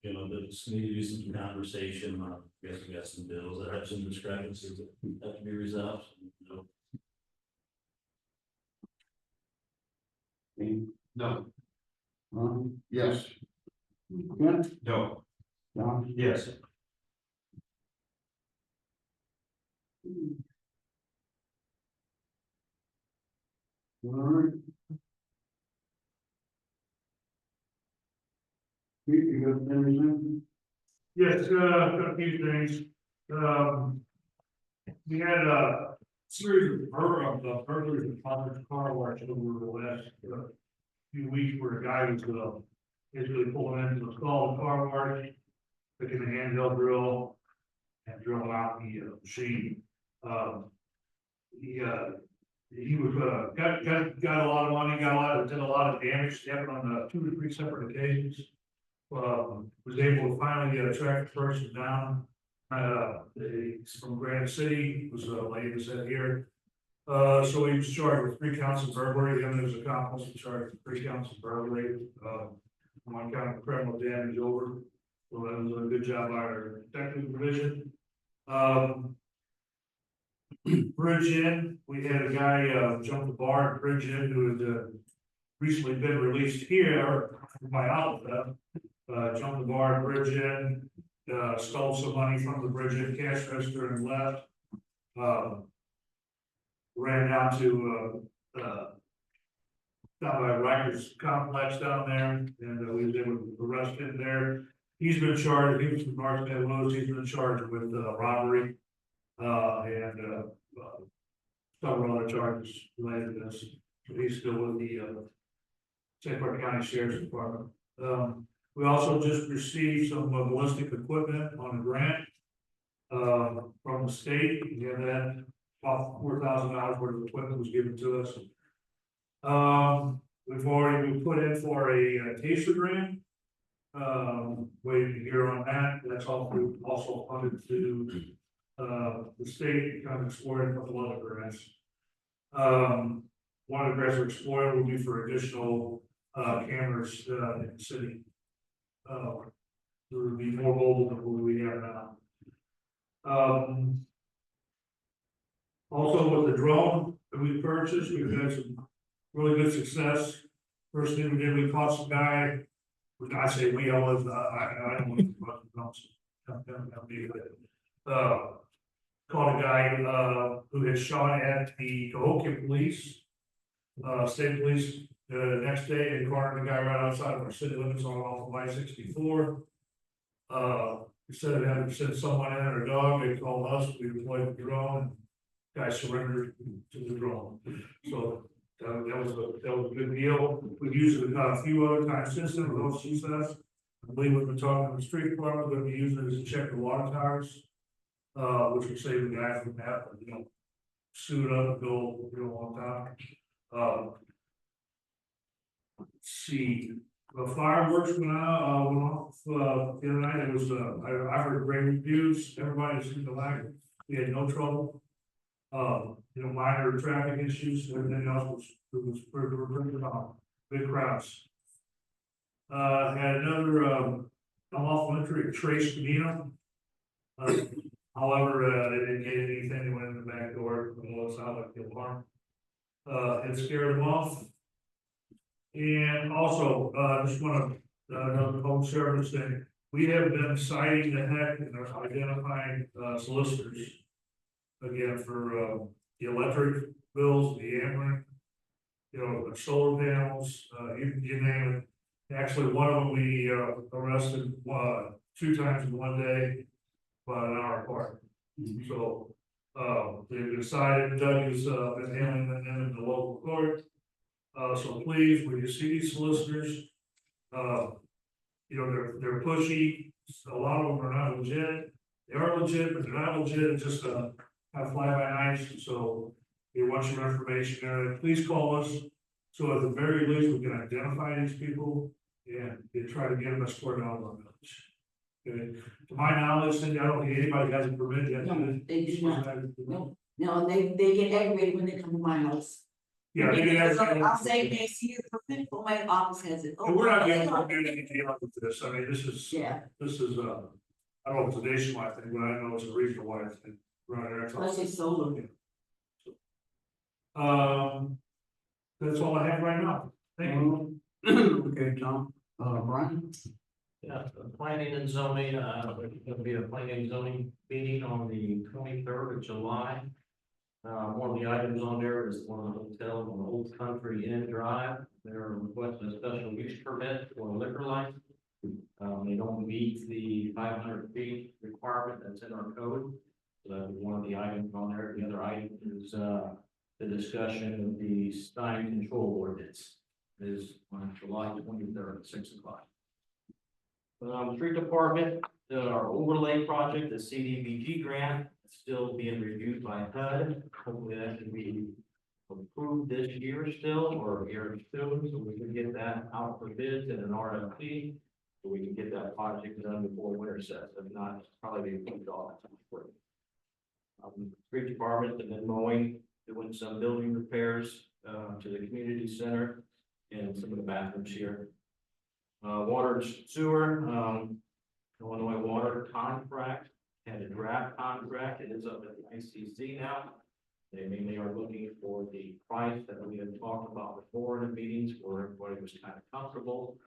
you know, there's need to be some conversation, I guess we got some bills that have some discrepancies that have to be resolved, you know. No. Yes. Jim, No. Tom. Yes. All right. You got anything? Yes, got a few things. We had a series of burglaries and positive car wash over the last few weeks where a guy was basically pulling in to install the car wash, picking the handheld drill and drilling out the machine. He was got a lot of money, did a lot of damage, happened on 2 to 3 separate occasions. Was able to finally track the person down. He's from Granite City, was lady that said here. So he was charged with 3 counts of burglary, him and his accomplice were charged with 3 counts of burglary. 1 count of criminal damage over So that was a good job by our technical division. Bridge in, we had a guy, jump the bar and bridge in who had, recently been released here by Alpha. Jumped the bar, bridge in, stole some money from the bridge in cash register and left. Ran down to, down by Rikers complex down there, and we was able to arrest him there. He's been charged, he was from North Carolina, he's been charged with robbery, and several other charges related to this. So he's still with the St. Clair County Sheriff's Department. We also just received some ballistic equipment on a grant from the state. Yeah, that about $4,000 worth of equipment was given to us. We put in for a TASER grant. Waiting to hear on that. That's also funded to the state, kind of exploring a couple other grants. One of the grants we're exploring will be for additional cameras in the city. There will be more mobile than what we have now. Also with the drone that we purchased, we've had some really good success. First thing we did, we caught some guy, which I say we, I don't want to talk about drones. Caught a guy who had shot at the Cahokia police, state police, the next day, and cornered the guy right outside of our city limits on off of I-64. Instead of having to send someone in or a dog, they called us, we deployed the drone, and guy surrendered to the drone. So that was a good deal. We've used it a few other times since then with no success. I believe we've been talking to the street department, we're going to be using it to check the water towers, which will save the guy from that, suit up, go, on time. Let's see, the fireworks went off the other night. It was I heard great reviews. Everybody seemed to like it. We had no trouble. Minor traffic issues. Everything else was pretty big crowds. Had another unlawful entry at Trace Camino. However, they didn't get anything. They went in the back door. It sounded like the alarm. It scared them off. And also, just want to another public service thing. We have been citing the heck and identifying solicitors again for the electric bills, the AMRIC, the solar panels, you name it. Actually, one of them we arrested 2 times in one day, about an hour apart. So they've decided Doug has been handling them in the local court. So please, when you see these solicitors, they're pushy. A lot of them are not legit. They are legit, but they're not legit. It's just kind of fly by night. So they want your information there. Please call us. So at the very least, we can identify these people and try to get them escorted out of our village. Okay. To my knowledge, Cindy, I don't think anybody has a permit yet. No, they do not. No, they get aggravated when they come to my house. Yeah, I'll say, they see your permit, but my office has it. and we're not getting any deal with this. I mean, this is, Yeah, I don't know if it's a nationwide thing, but I know it's a regional wide thing. Right there. especially solar. That's all I have right now. Thank you. Okay, Tom, Brian? Yeah, the planning and zoning, there's gonna be a planning and zoning meeting on the 23rd of July. One of the items on there is one of the hotels on Old Country Inn Drive. They're requesting a special use permit for a liquor license. They don't meet the 500 feet requirement that's in our code. So that was one of the items on there. The other item is the discussion of the sign control ordinance is on July 23rd at 6 o'clock. Street department, our overlay project, the CDBG grant, is still being reviewed by HUD. Hopefully that can be approved this year still, or here soon, so we can get that out for bids and an RFP. So we can get that project done before winter sets. If not, it's probably be put off. Street department and then mowing, doing some building repairs to the community center and some of the bathrooms here. Water and sewer, Illinois water contract, had a draft contract, it is up at the ICC now. They mainly are looking for the price that we had talked about before in the meetings, where everybody was kind of comfortable.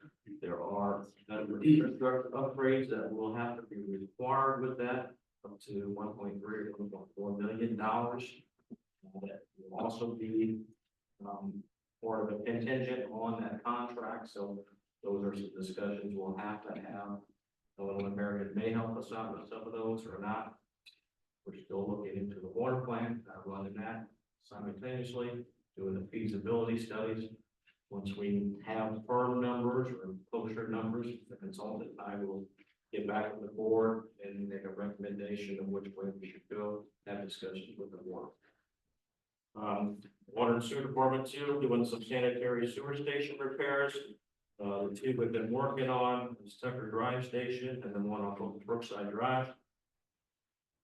There are infrastructure upgrades that will have to be required with that, up to $1.3 or $1.4 million. That will also be, part of a contingent on that contract, so those are some discussions we'll have to have. Illinois American may help us out with some of those or not. We're still looking into the water plant, running that simultaneously, doing the feasibility studies. Once we have firm numbers or closer numbers, the consultant and I will get back with the board and make a recommendation of which way we should go, have discussions with the board. Water and sewer department too, doing some sanitary sewer station repairs. The two we've been working on is Tucker Drive Station and then one off of Brookside Drive.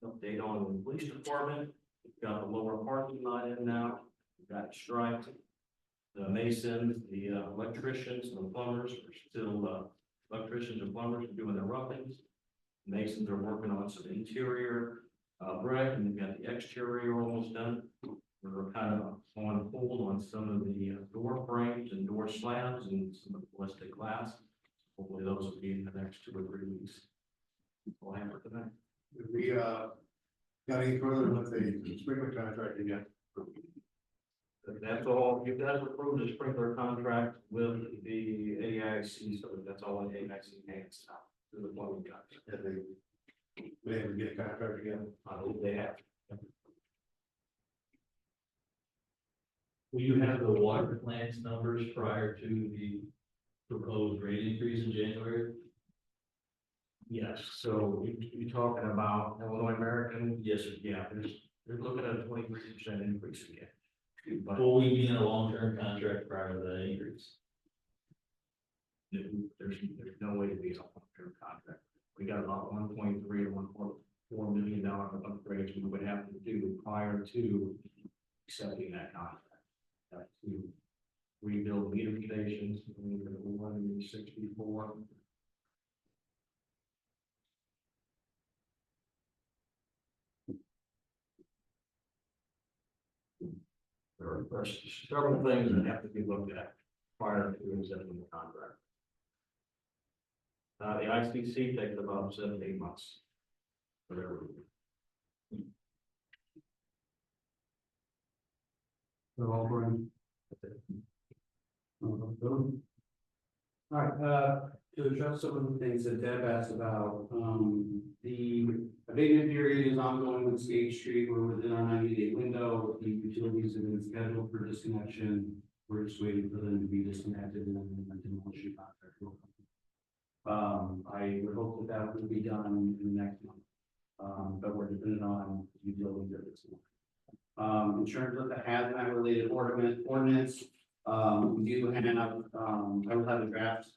Update on the police department. We've got the lower parking lot in now. We've got striped. The masons, the electricians, and the plumbers are still, electricians and plumbers are doing their roughings. Masons are working on some interior brick, and they've got the exterior almost done. We're kind of on hold on some of the door frames and door slabs and some of the ballistic glass. Hopefully those will be in the next 2 or 3 weeks. That's all I have for tonight. If we, got any further with the sprinkler contract again? That's all. You guys approved the sprinkler contract with the AIC, so that's all in AIC hands now. To the one we got. Have they able to get a contract again? I hope they have. Will you have the water plants numbers prior to the proposed rate increase in January? Yes, so you talking about Illinois American? Yes, sir. Yeah, they're looking at a 23% increase again. But Will we be in a long-term contract prior to that increase? there's no way to be a long-term contract. We got about 1.3 to $1.4 million of upgrades we would have to do prior to accepting that contract. To rebuild meter stations, 164. There are several things that have to be looked at prior to accepting the contract. The ICC takes about 7 to 8 months. Whatever. So all Brian. All right, to address some of the things that Deb asked about, the abatement period is ongoing with Skate Street. We're within our 90-day window. The utilities have been scheduled for disconnection. We're just waiting for them to be disconnected and then the demolition contract will come. I would hope that that will be done in the next month, but we're dependent on utilities at this point. In terms of the hazmat related ordinance, we do have, I will have a draft,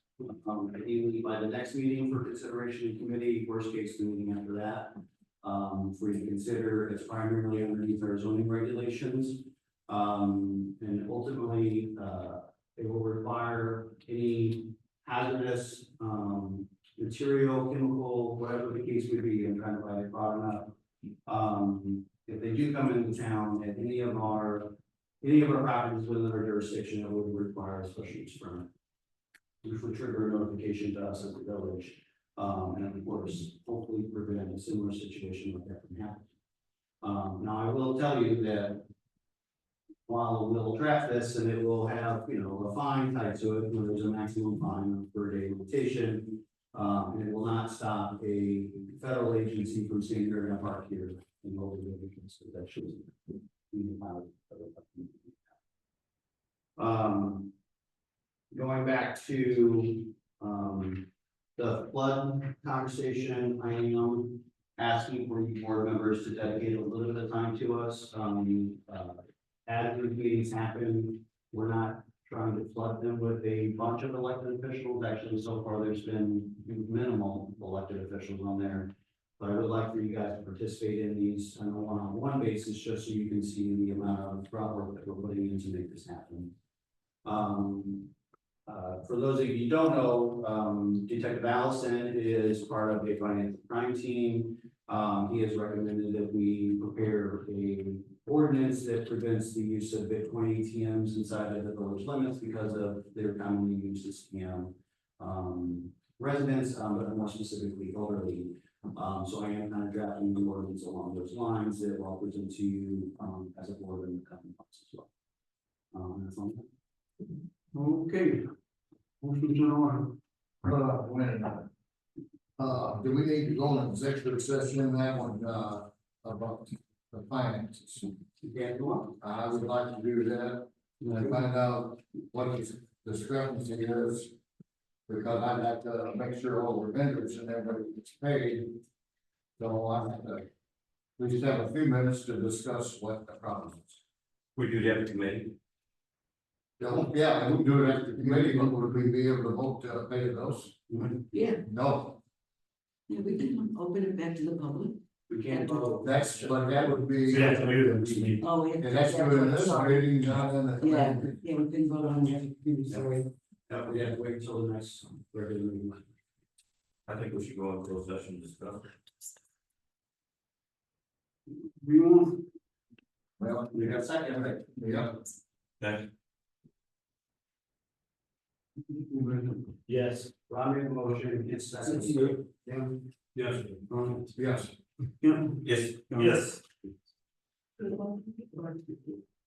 ideally by the next meeting for consideration in committee, worst case the meeting after that. For you to consider, it's primarily underneath our zoning regulations. And ultimately, it will require any hazardous, material, chemical, whatever the case may be, I'm trying to buy it bottom up. If they do come into town at any of our properties within our jurisdiction, it would require a special use permit, which would trigger a notification to us as the village, and of course, hopefully prevent a similar situation like that from happening. Now, I will tell you that while we'll draft this and it will have, a fine tied to it, where there's a maximum fine per day limitation, and it will not stop a federal agency from saying you're gonna park here in local divisions, so that should be going back to the flood conversation, I am asking for you board members to dedicate a little bit of time to us. As these meetings happen, we're not trying to flood them with a bunch of elected officials. Actually, so far, there's been minimal elected officials on there. But I would like for you guys to participate in these on a one-on-one basis, just so you can see the amount of groundwork that we're putting in to make this happen. for those of you who don't know, Detective Allison is part of a financial crime team. He has recommended that we prepare a ordinance that prevents the use of Bitcoin ATMs inside of the village limits because of their commonly used to scam residents, but more specifically elderly. So I am kind of drafting the ordinance along those lines that I'll present to you as a board in the coming months as well. That's all. Okay. Motion to on. Do we need to go in executive session in that one, about the finances? Yeah, go on. I would like to do that, and find out what the discrepancy is. Because I'd have to make sure all the vendors and everybody gets paid. So I have to, we just have a few minutes to discuss what the problem is. We do have a committee. Yeah, we do it at the committee, but would we be able to vote to pay those? Yeah, No, yeah, we can open it back to the public. We can't vote. that's, but that would be. So you have to do them, you mean. Oh, yeah. And that's good in this meeting, not in the. Yeah, yeah, we can vote on that, sorry. No, we have to wait until the next regular meeting. I think we should go into closed session and discuss. We want. Well, We got a second, right? yeah. Okay. Yes. Ron made a motion, it's second. Yes. Yes. Yes. Yes.